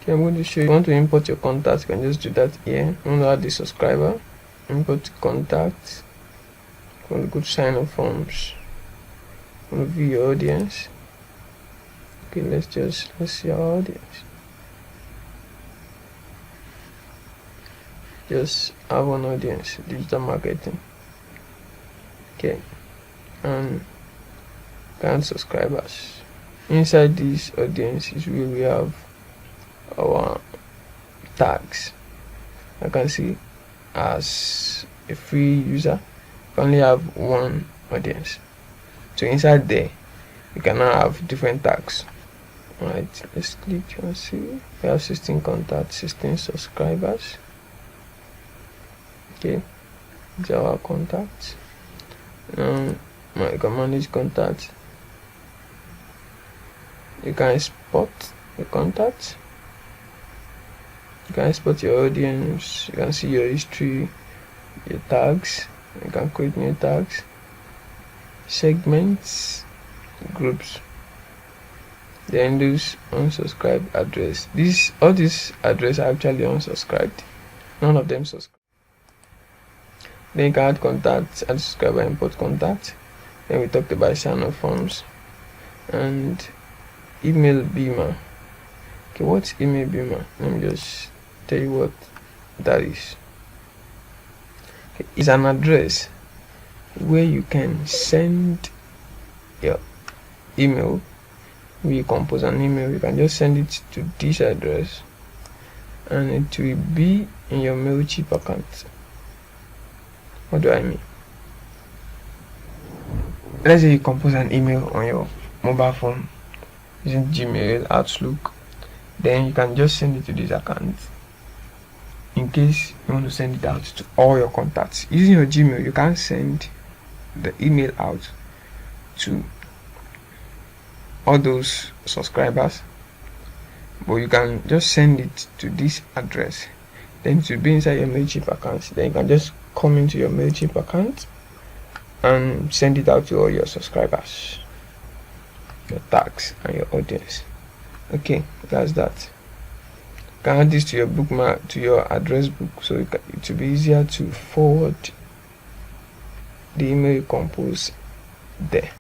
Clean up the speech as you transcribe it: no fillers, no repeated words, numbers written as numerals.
Okay, I'm going to show you. If you want to import your contacts, you can just do that here. I'm going to add the subscriber, import contacts. I'm going to go to sign up forms. I'm going to view your audience. Okay, let's see our audience. Just have one audience, digital marketing. Okay, and count subscribers. Inside this audience is where we have our tags. I can see as a free user, you only have one audience. So inside there, you can now have different tags. Alright, let's click and see. We have 16 contacts, 16 subscribers. Okay, these are our contacts. You can manage contacts. You can export the contacts. You can export your audience. You can see your history, your tags. You can create new tags, segments, groups. Then those unsubscribed address. All these address are actually unsubscribed. None of them subscribe. Then you can add contacts, add subscriber, import contacts. Then we talked about sign up forms and email beamer. Okay, what's email beamer? Let me just tell you what that is. Okay, it's an address where you can send your email. When you compose an email, you can just send it to this address and it will be in your MailChimp account. What do I mean? Let's say you compose an email on your mobile phone using Gmail, Outlook, then you can just send it to this account. In case you want to send it out to all your contacts using your Gmail, you can't send the email out to all those subscribers, but you can just send it to this address. Then it will be inside your MailChimp account. Then you can just come into your MailChimp account and send it out to all your subscribers, your tags, and your audience. Okay, that's that. You can add this to your bookmark, to your address book, so it will be easier to forward the email you compose there.